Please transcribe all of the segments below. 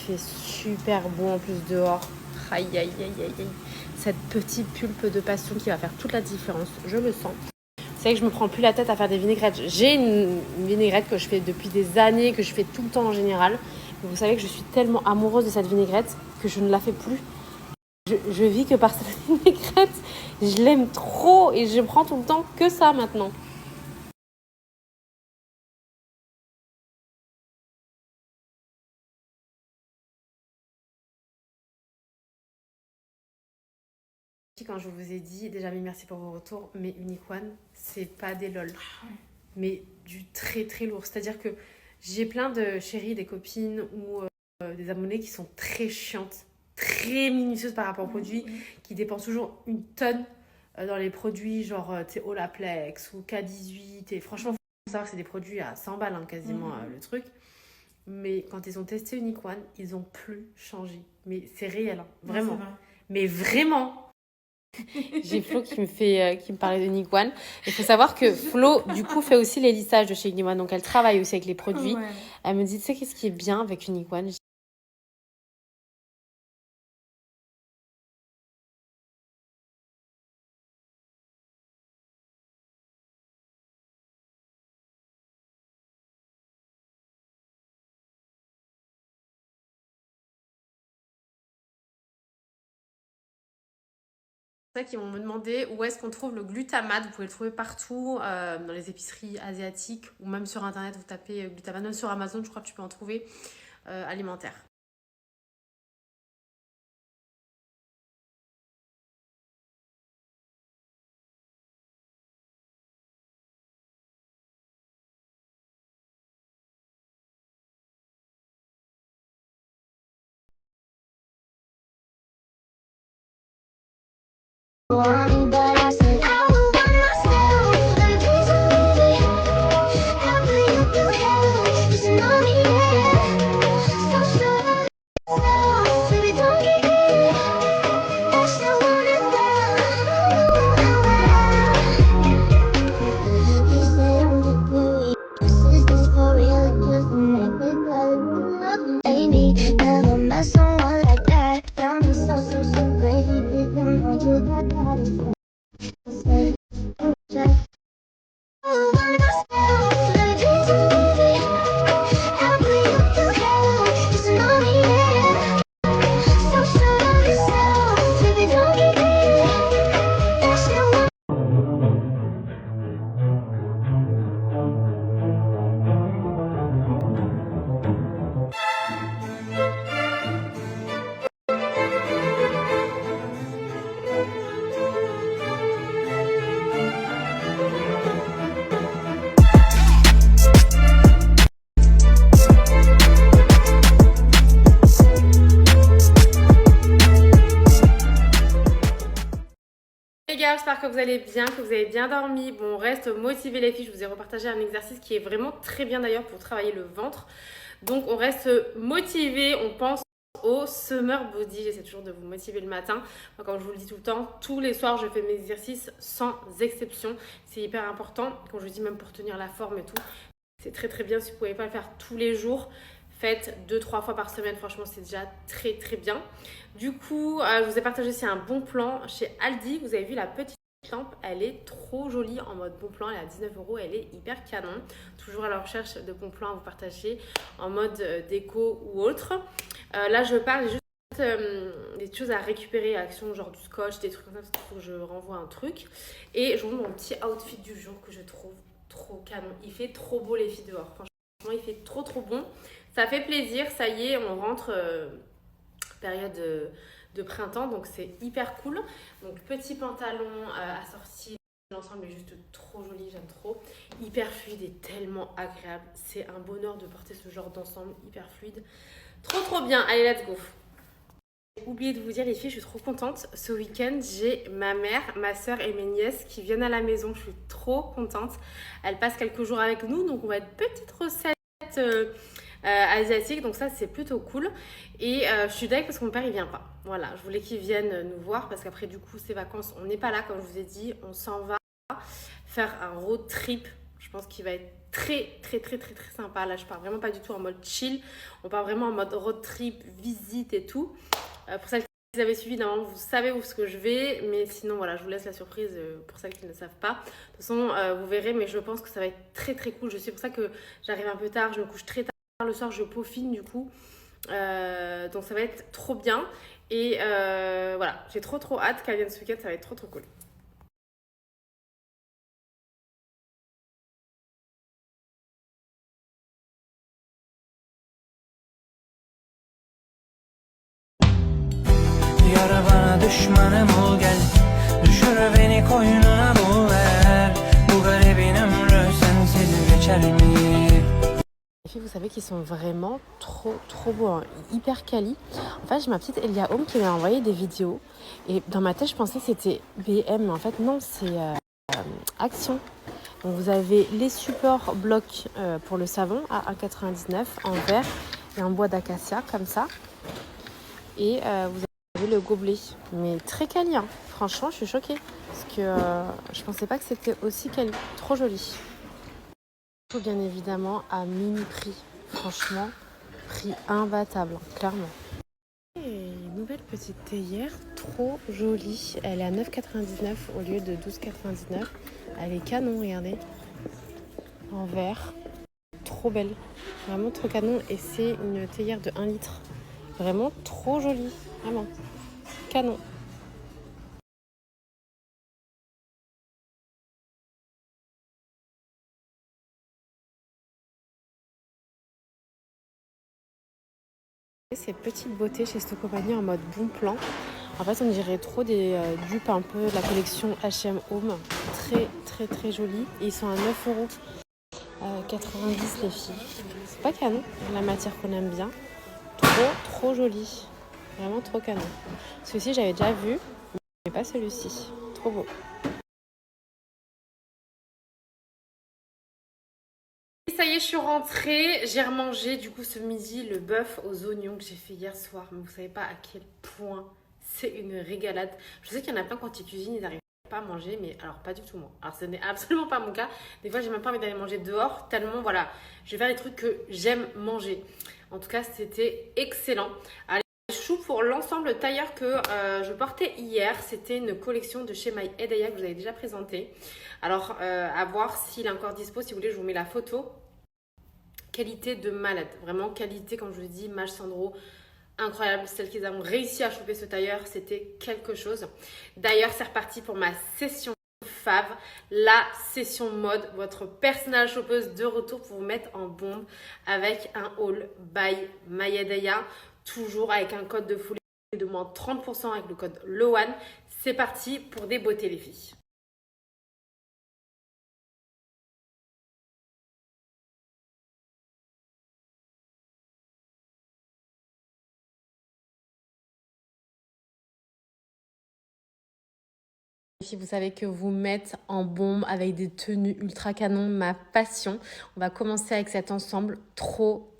fait super beau en plus dehors. Aïe, aïe, aïe, aïe, aïe. Cette petite pulpe de passion qui va faire toute la différence, je le sens. C'est vrai que je me prends plus la tête à faire des vinaigrettes. J'ai une vinaigrette que je fais depuis des années, que je fais tout le temps en général. Mais vous savez que je suis tellement amoureuse de cette vinaigrette que je ne la fais plus. Je vis que par cette vinaigrette. Je l'aime trop et je prends tout le temps que ça maintenant. Quand je vous ai dit, déjà mais merci pour vos retours, mais Unique One, c'est pas des lol, mais du très très lourd. C'est-à-dire que j'ai plein de chéries, des copines ou des abonnés qui sont très chiantes, très minutieuses par rapport aux produits, qui dépensent toujours une tonne dans les produits genre Olaplex ou K18. Et franchement, il faut savoir que c'est des produits à 100 balles hein, quasiment le truc. Mais quand ils ont testé Unique One, ils ont plus changé. Mais c'est réel, hein, vraiment. Mais vraiment. J'ai Flo qui me parlait de Unique One. Il faut savoir que Flo, du coup, fait aussi les lissages de chez Unique One. Donc, elle travaille aussi avec les produits. Ouais. Elle me dit, tu sais, qu'est-ce qui est bien avec Unique One? C'est ça qu'ils vont me demander où est-ce qu'on trouve le glutamate. Vous pouvez le trouver partout, dans les épiceries asiatiques ou même sur internet. Vous tapez glutamate, même sur Amazon, je crois que tu peux en trouver alimentaire. Les gars, j'espère que vous allez bien, que vous avez bien dormi. Bon, on reste motivés les filles. Je vous ai repartagé un exercice qui est vraiment très bien d'ailleurs pour travailler le ventre. Donc, on reste motivés. On pense au summer body. J'essaie toujours de vous motiver le matin. Moi, comme je vous le dis tout le temps, tous les soirs, je fais mes exercices sans exception. C'est hyper important. Comme je vous dis, même pour tenir la forme et tout. C'est très très bien. Si vous ne pouvez pas le faire tous les jours, faites 2-3 fois par semaine. Franchement, c'est déjà très très bien. Du coup, je vous ai partagé aussi un bon plan chez Aldi. Vous avez vu la petite lampe, elle est trop jolie en mode bon plan. Elle est à 19 €, elle est hyper canon. Toujours à la recherche de bons plans à vous partager en mode déco ou autre. Là, je parle juste des choses à récupérer, actions genre du scotch, des trucs comme ça, parce qu'il faut que je renvoie un truc. Et je vous montre mon petit outfit du jour que je trouve trop canon. Il fait trop beau les filles dehors. Franchement, il fait trop trop bon. Ça fait plaisir, ça y est, on rentre période de printemps, donc c'est hyper cool. Donc petit pantalon assorti, l'ensemble est juste trop joli, j'aime trop. Hyper fluide et tellement agréable. C'est un bonheur de porter ce genre d'ensemble hyper fluide. Trop trop bien, allez let's go. J'ai oublié de vous dire les filles, je suis trop contente. Ce week-end, j'ai ma mère, ma soeur et mes nièces qui viennent à la maison. Je suis trop contente. Elles passent quelques jours avec nous, donc on va être petite recette asiatique, donc ça c'est plutôt cool. Et je suis d'accord parce que mon père il vient pas. Voilà, je voulais qu'il vienne nous voir parce qu'après du coup ces vacances on n'est pas là comme je vous ai dit, on s'en va faire un road trip. Je pense qu'il va être très sympa. Là, je pars vraiment pas du tout en mode chill. On part vraiment en mode road trip, visite et tout. Pour celles qui vous avez suivi, normalement, vous savez où ce que je vais. Mais sinon, voilà, je vous laisse la surprise pour celles qui ne savent pas. De toute façon, vous verrez, mais je pense que ça va être très cool. Je sais pour ça que j'arrive un peu tard, je me couche très tard. Le soir, je peaufine du coup. Donc ça va être trop bien. Et voilà, j'ai trop hâte qu'elle vienne ce week-end. Ça va être trop cool. Yara bana düşmanım ol gel. Düşür beni koynuna bul ver. Bu garibin ömrü sensiz geçer mi? Les filles, vous savez qu'ils sont vraiment trop beaux, hein, hyper quali. En fait, j'ai ma petite Elia Home qui m'a envoyé des vidéos. Et dans ma tête, je pensais que c'était BM. Mais en fait, non, c'est Action. Donc, vous avez les supports blocs pour le savon à 1,99 en verre et en bois d'acacia, comme ça. Et vous avez le gobelet. Mais très quali, hein. Franchement, je suis choquée. Parce que je pensais pas que c'était aussi quali. Trop joli. Bien évidemment à mini prix, franchement prix imbattable, clairement. Et nouvelle petite théière, trop jolie, elle est à 9,99 au lieu de 12,99. Elle est canon, regardez, en verre, trop belle, vraiment trop canon. Et c'est une théière de 1 litre, vraiment trop jolie, vraiment canon. Ces petites beautés chez cette compagnie en mode bon plan. En fait, on dirait trop des dupes un peu de la collection H&M Home. Très jolie. Et ils sont à 9,90 € les filles. C'est pas canon, la matière qu'on aime bien. Trop joli. Vraiment trop canon. Celui-ci, j'avais déjà vu, mais pas celui-ci. Trop beau. Ça y est, je suis rentrée. J'ai remangé du coup ce midi le bœuf aux oignons que j'ai fait hier soir. Mais vous savez pas à quel point c'est une régalade. Je sais qu'il y en a plein quand ils cuisinent, ils n'arrivent pas à manger, mais alors pas du tout moi. Alors ce n'est absolument pas mon cas. Des fois, j'ai même pas envie d'aller manger dehors tellement voilà, je vais faire les trucs que j'aime manger. En tout cas, c'était excellent. Allez, chou pour l'ensemble tailleur que je portais hier. C'était une collection de chez My Edaya que je vous avais déjà présenté. Alors, à voir s'il est encore dispo. Si vous voulez, je vous mets la photo. Qualité de malade, vraiment qualité, comme je vous dis, Maj Sandro, incroyable. Celles qui ont réussi à choper ce tailleur, c'était quelque chose. D'ailleurs, c'est reparti pour ma session fave, la session mode, votre personnel shoppeuse de retour pour vous mettre en bombe avec un haul by Mayadaya, toujours avec un code de folie de moins 30% avec le code LOAN. C'est parti pour des beautés les filles. Si vous savez que vous mettre en bombe avec des tenues ultra canon, ma passion. On va commencer avec cet ensemble trop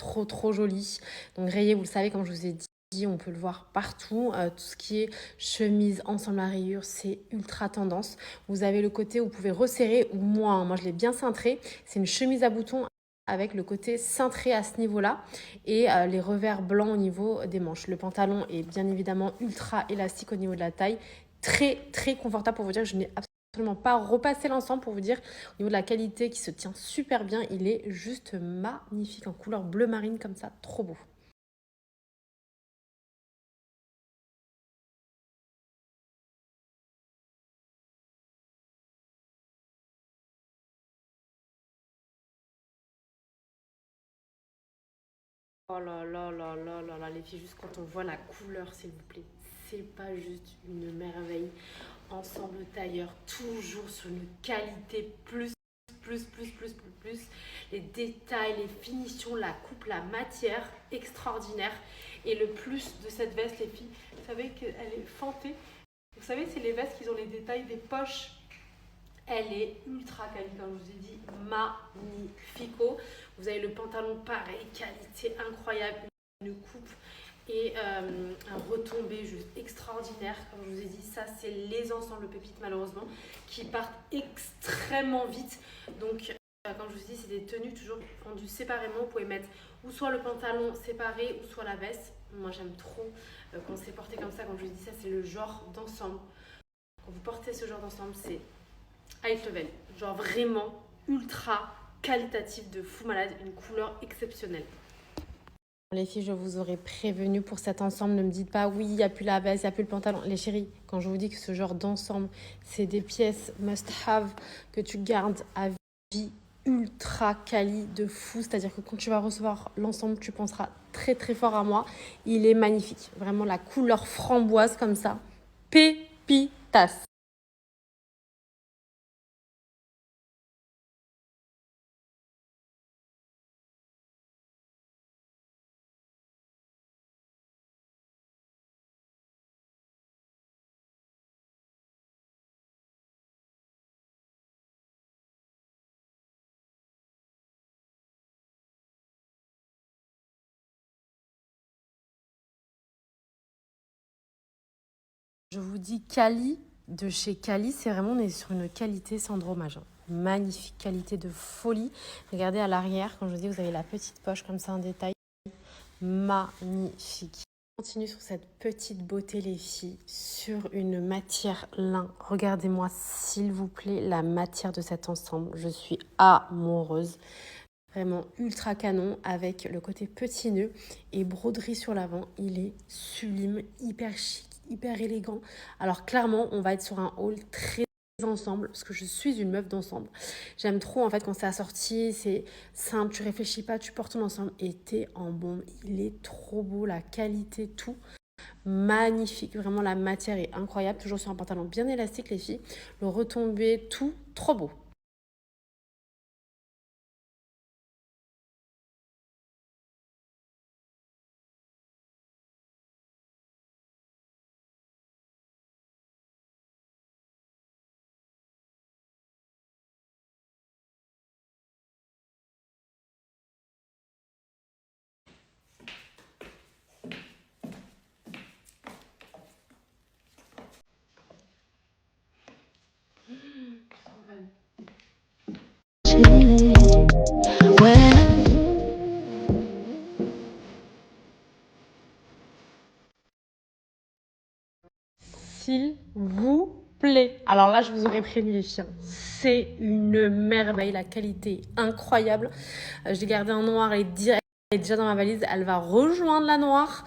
joli. Donc rayé, vous le savez, comme je vous ai dit, on peut le voir partout. Tout ce qui est chemise, ensemble à rayures, c'est ultra tendance. Vous avez le côté où vous pouvez resserrer ou moins. Moi, je l'ai bien cintré. C'est une chemise à boutons avec le côté cintré à ce niveau-là et les revers blancs au niveau des manches. Le pantalon est bien évidemment ultra élastique au niveau de la taille. Très confortable pour vous dire que je n'ai absolument pas repassé l'ensemble pour vous dire au niveau de la qualité qui se tient super bien. Il est juste magnifique en couleur bleu marine comme ça, trop beau. Oh là, les filles, juste quand on voit la couleur, s'il vous plaît, c'est pas juste une merveille. Ensemble tailleur, toujours sur une qualité plus. Les détails, les finitions, la coupe, la matière, extraordinaire. Et le plus de cette veste, les filles, vous savez qu'elle est fantée. Vous savez, c'est les vestes qui ont les détails des poches. Elle est ultra quali, comme je vous ai dit, magnifico. Vous avez le pantalon pareil, qualité incroyable, une coupe et un retombé juste extraordinaire. Comme je vous ai dit, ça c'est les ensembles pépites malheureusement qui partent extrêmement vite. Donc Comme je vous dis, c'est des tenues toujours vendues séparément. Vous pouvez mettre ou soit le pantalon séparé ou soit la veste. Moi j'aime trop quand c'est porté comme ça. Quand je vous dis ça, c'est le genre d'ensemble. Quand vous portez ce genre d'ensemble, c'est high level. Genre vraiment ultra qualitatif de fou malade. Une couleur exceptionnelle. Les filles, je vous aurais prévenu pour cet ensemble. Ne me dites pas, oui, il n'y a plus la veste, il n'y a plus le pantalon. Les chéris, quand je vous dis que ce genre d'ensemble, c'est des pièces must-have que tu gardes à vie ultra quali de fou. C'est-à-dire que quand tu vas recevoir l'ensemble, tu penseras très très fort à moi. Il est magnifique. Vraiment la couleur framboise comme ça. Pépitas. Je vous dis Cali, de chez Cali, c'est vraiment, on est sur une qualité sans dromage. Hein. Magnifique qualité de folie. Regardez à l'arrière, quand je vous dis, vous avez la petite poche comme ça en détail. Magnifique. On continue sur cette petite beauté, les filles, sur une matière lin. Regardez-moi, s'il vous plaît, la matière de cet ensemble. Je suis amoureuse. Vraiment ultra canon avec le côté petit nœud et broderie sur l'avant. Il est sublime, hyper chic, hyper élégant. Alors clairement, on va être sur un haul très ensemble parce que je suis une meuf d'ensemble. J'aime trop en fait quand c'est assorti, c'est simple, tu réfléchis pas, tu portes ton ensemble et t'es en bombe. Il est trop beau, la qualité, tout. Magnifique, vraiment la matière est incroyable. Toujours sur un pantalon bien élastique les filles. Le retombé, tout, trop beau. S'il vous plaît. Alors là, je vous aurais prévenu les chiens. C'est une merveille, la qualité incroyable. Je l'ai gardée en noir et direct. Elle est déjà dans ma valise. Elle va rejoindre la noire.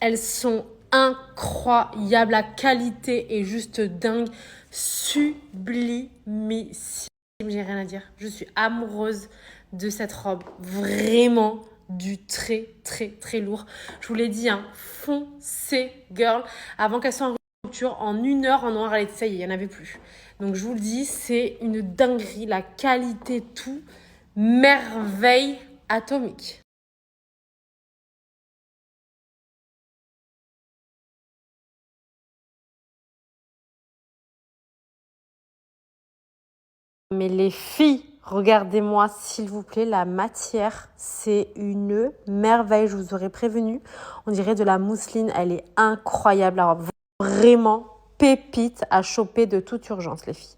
Elles sont incroyables. La qualité est juste dingue. Sublimissime. J'ai rien à dire. Je suis amoureuse de cette robe. Vraiment du très très très lourd. Je vous l'ai dit, hein, foncez girl. Avant qu'elle soit en rupture, en 1 heure en noir, ça y est, il n'y en avait plus. Donc je vous le dis, c'est une dinguerie. La qualité, tout. Merveille atomique. Mais les filles, regardez-moi s'il vous plaît, la matière, c'est une merveille, je vous aurais prévenu. On dirait de la mousseline, elle est incroyable. Alors vraiment pépite à choper de toute urgence les filles.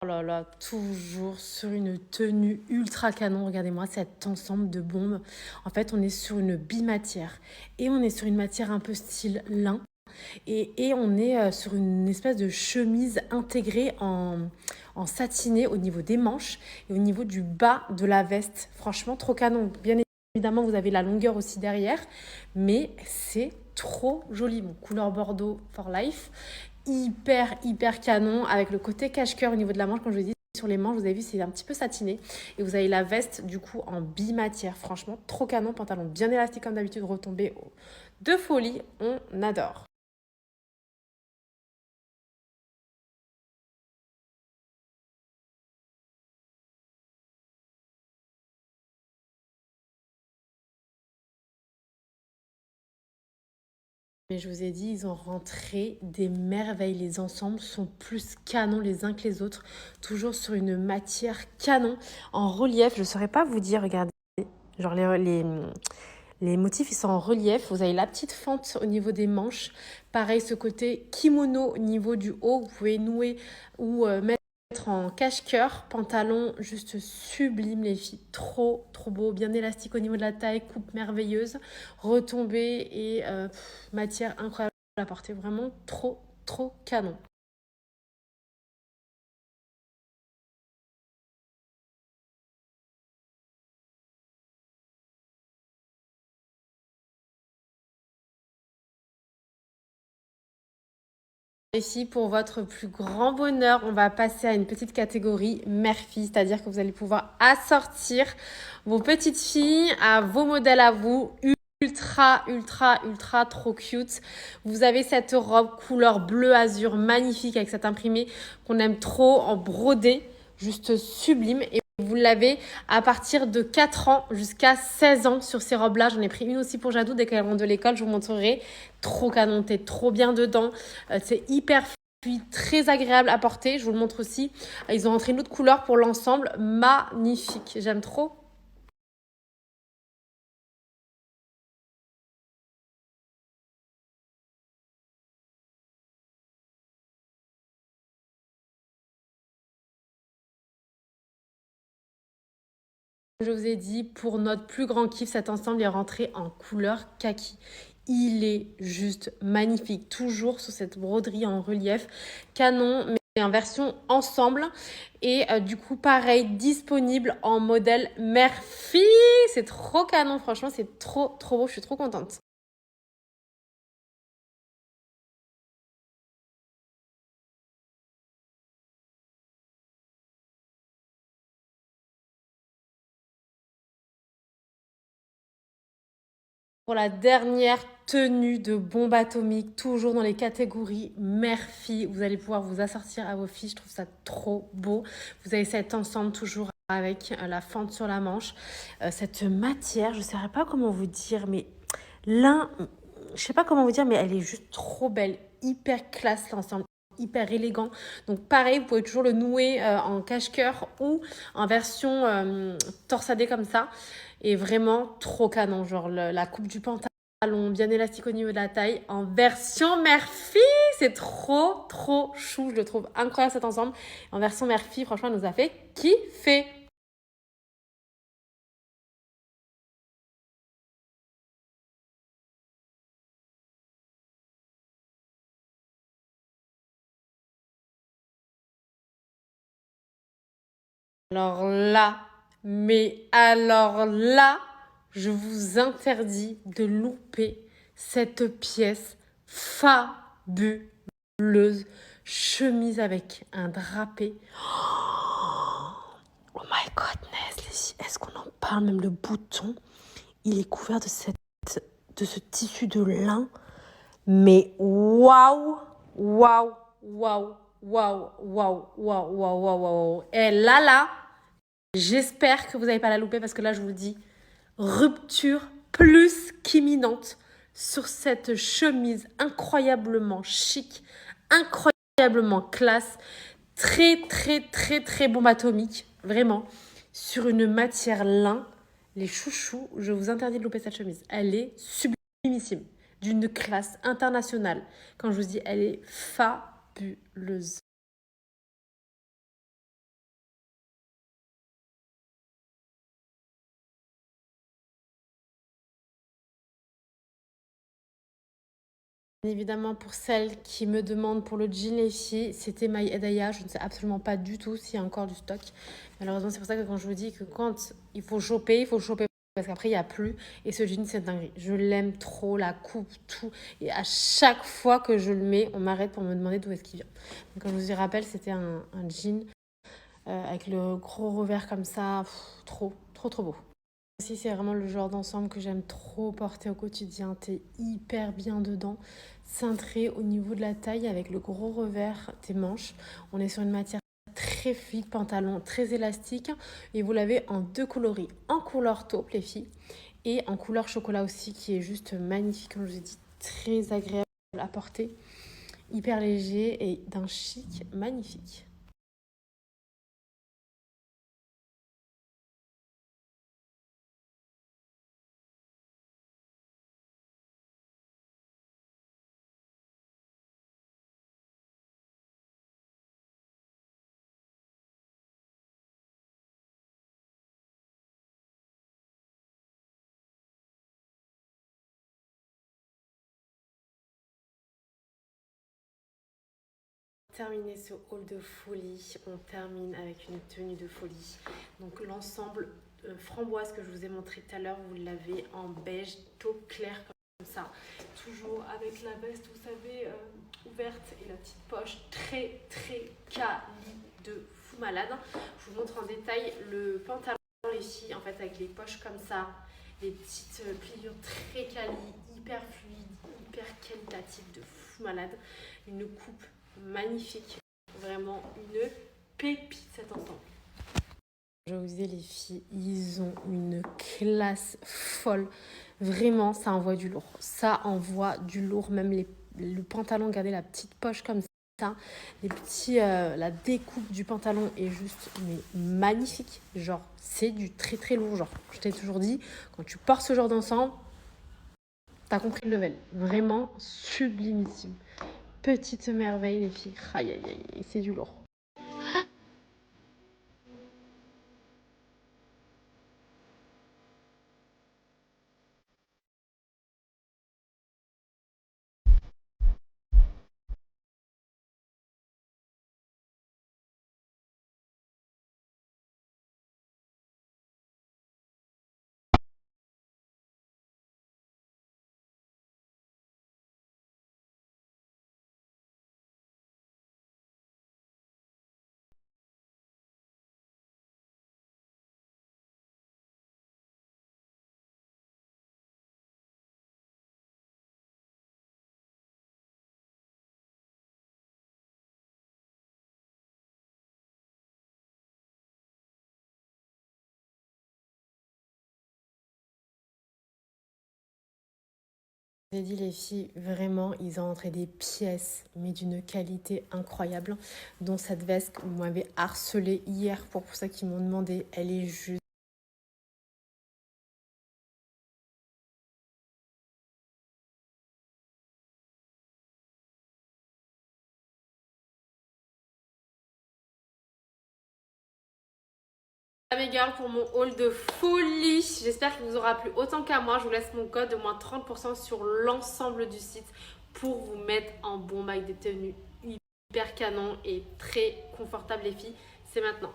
Oh là là, toujours sur une tenue ultra canon. Regardez-moi cet ensemble de bombes. En fait, on est sur une bimatière et on est sur une matière un peu style lin. Et on est sur une espèce de chemise intégrée en satiné au niveau des manches et au niveau du bas de la veste. Franchement, trop canon. Bien évidemment, vous avez la longueur aussi derrière, mais c'est trop joli. Bon, couleur bordeaux for life. Hyper canon avec le côté cache-cœur au niveau de la manche. Comme je vous ai dit, sur les manches, vous avez vu, c'est un petit peu satiné. Et vous avez la veste, du coup, en bimatière. Franchement, trop canon. Pantalon bien élastique comme d'habitude, retombé de folie. On adore. Mais je vous ai dit, ils ont rentré des merveilles. Les ensembles sont plus canons les uns que les autres. Toujours sur une matière canon. En relief, je ne saurais pas vous dire, regardez. Genre les motifs, ils sont en relief. Vous avez la petite fente au niveau des manches. Pareil, ce côté kimono au niveau du haut. Vous pouvez nouer ou mettre En cache-cœur, pantalon juste sublime les filles, trop beau, bien élastique au niveau de la taille, coupe merveilleuse, retombée et matière incroyable à porter, vraiment trop canon. Ici, pour votre plus grand bonheur, on va passer à une petite catégorie mère-fille, c'est-à-dire que vous allez pouvoir assortir vos petites filles à vos modèles à vous, ultra trop cute. Vous avez cette robe couleur bleu azur magnifique avec cet imprimé qu'on aime trop en brodé, juste sublime. Et vous l'avez à partir de 4 ans jusqu'à 16 ans sur ces robes-là. J'en ai pris une aussi pour Jadou dès qu'elle rentre de l'école, je vous montrerai. Trop canon, t'es trop bien dedans. C'est hyper fluide, très agréable à porter. Je vous le montre aussi. Ils ont rentré une autre couleur pour l'ensemble. Magnifique, j'aime trop. Je vous ai dit, pour notre plus grand kiff, cet ensemble est rentré en couleur kaki. Il est juste magnifique, toujours sous cette broderie en relief. Canon, mais en version ensemble. Et du coup, pareil, disponible en modèle mère-fille. C'est trop canon, franchement, c'est trop beau. Je suis trop contente. Pour la dernière tenue de bombe atomique, toujours dans les catégories mère-fille, vous allez pouvoir vous assortir à vos filles. Je trouve ça trop beau. Vous avez cet ensemble toujours avec la fente sur la manche. Cette matière, je ne saurais pas comment vous dire, mais je sais pas comment vous dire, mais elle est juste trop belle. Hyper classe l'ensemble. Hyper élégant. Donc pareil, vous pouvez toujours le nouer en cache-cœur ou en version torsadée comme ça. Et vraiment trop canon. Genre la coupe du pantalon, bien élastique au niveau de la taille. En version mère-fille, c'est trop chou. Je le trouve incroyable cet ensemble. En version mère-fille, franchement, elle nous a fait kiffer. Alors là, je vous interdis de louper cette pièce fabuleuse. Chemise avec un drapé. Oh my goodness, les filles, est-ce qu'on en parle? Même le bouton, il est couvert de ce tissu de lin. Mais waouh. Et là, j'espère que vous n'allez pas la louper parce que là, je vous le dis, rupture plus qu'imminente sur cette chemise incroyablement chic, incroyablement classe, très bombe atomique, vraiment, sur une matière lin. Les chouchous, je vous interdis de louper cette chemise. Elle est sublimissime, d'une classe internationale. Quand je vous dis, elle est fabuleuse. Évidemment, pour celles qui me demandent pour le jean les filles, c'était My Hedaya. Je ne sais absolument pas du tout s'il y a encore du stock. Malheureusement, c'est pour ça que quand je vous dis que quand il faut choper parce qu'après, il n'y a plus. Et ce jean, c'est dingue. Je l'aime trop, la coupe, tout. Et à chaque fois que je le mets, on m'arrête pour me demander d'où est-ce qu'il vient. Donc, comme je vous y rappelle, c'était un jean avec le gros revers comme ça. Trop beau. Aussi, c'est vraiment le genre d'ensemble que j'aime trop porter au quotidien. T'es hyper bien dedans, cintré au niveau de la taille avec le gros revers tes manches. On est sur une matière très fluide, pantalon très élastique et vous l'avez en deux coloris, en couleur taupe les filles et en couleur chocolat aussi qui est juste magnifique, comme je vous ai dit, très agréable à porter, hyper léger et d'un chic magnifique. Terminer ce haul de folie, on termine avec une tenue de folie. Donc l'ensemble framboise que je vous ai montré tout à l'heure, vous l'avez en beige taupe clair comme ça. Toujours avec la veste, vous savez, ouverte et la petite poche très quali de fou malade. Je vous montre en détail le pantalon les filles, en fait avec les poches comme ça, les petites pliures très quali, hyper fluides, hyper qualitatives de fou malade. Une coupe magnifique, vraiment une pépite cet ensemble. Je vous disais les filles, ils ont une classe folle, vraiment ça envoie du lourd, même le pantalon, regardez la petite poche comme ça, la découpe du pantalon est juste mais magnifique, genre c'est du très lourd, genre je t'ai toujours dit, quand tu portes ce genre d'ensemble, t'as compris le level, vraiment sublimissime. Petite merveille les filles, aïe aïe aïe, c'est du lourd. J'ai dit les filles, vraiment, ils ont entré des pièces, mais d'une qualité incroyable, dont cette veste que vous m'avez harcelée hier pour ça qu'ils m'ont demandé, elle est juste. Mes girls pour mon haul de folie, j'espère qu'il vous aura plu autant qu'à moi. Je vous laisse mon code de moins 30% sur l'ensemble du site pour vous mettre en bombe avec des tenues hyper canon et très confortables les filles. C'est maintenant.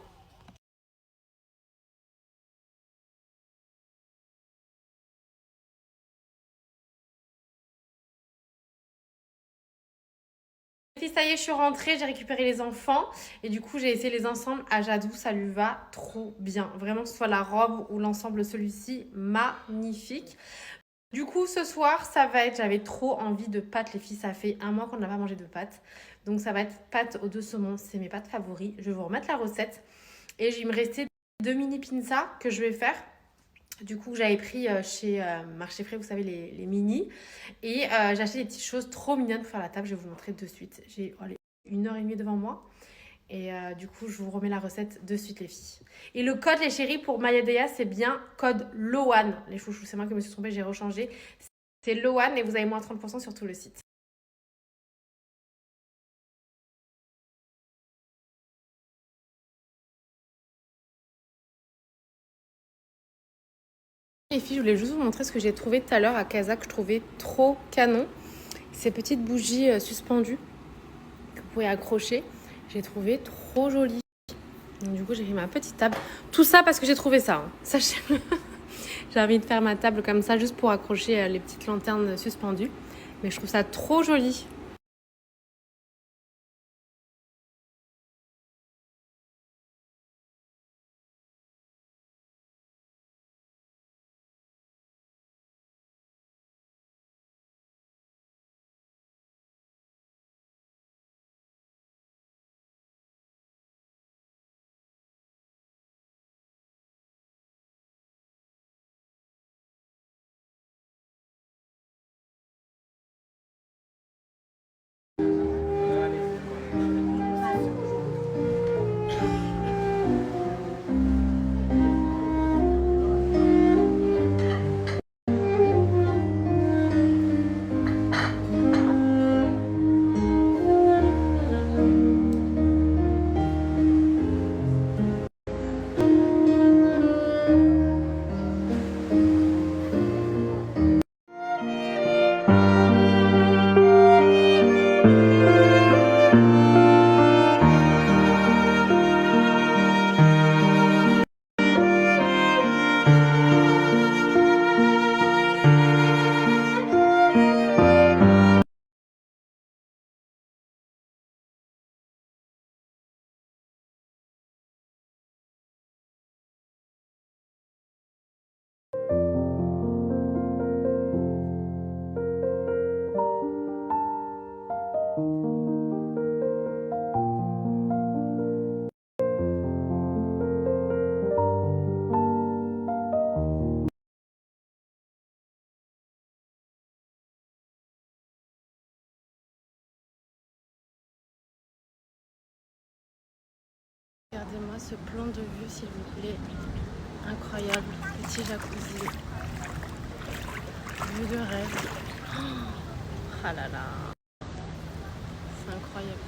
Ça y est, je suis rentrée, j'ai récupéré les enfants et du coup j'ai essayé les ensembles à Jadou, ça lui va trop bien. Vraiment, que ce soit la robe ou l'ensemble celui-ci, magnifique. Du coup, ce soir, ça va être, j'avais trop envie de pâtes, les filles, ça fait un mois qu'on n'a pas mangé de pâtes. Donc ça va être pâtes aux 2 saumons, c'est mes pâtes favoris. Je vais vous remettre la recette et il me restait 2 mini pizzas que je vais faire. Du coup, j'avais pris chez Marché Frais, vous savez, les mini. Et j'ai acheté des petites choses trop mignonnes pour faire la table. Je vais vous montrer de suite. J'ai 1h30 devant moi. Et du coup, je vous remets la recette de suite, les filles. Et le code, les chéris, pour Mayadea, c'est bien code LOAN. Les chouchous, c'est moi qui me suis trompée, j'ai rechangé. C'est LOAN et vous avez moins 30% sur tout le site. Les filles, je voulais juste vous montrer ce que j'ai trouvé tout à l'heure à Casa, que je trouvais trop canon. Ces petites bougies suspendues que vous pouvez accrocher. J'ai trouvé trop jolies. Donc, du coup, j'ai fait ma petite table. Tout ça parce que j'ai trouvé ça. Hein. Sachez-le. J'ai envie de faire ma table comme ça juste pour accrocher les petites lanternes suspendues. Mais je trouve ça trop joli. Regardez-moi ce plan de vue, s'il vous plaît. Incroyable. Petit jacuzzi. Vue de rêve. Ah là là. C'est incroyable.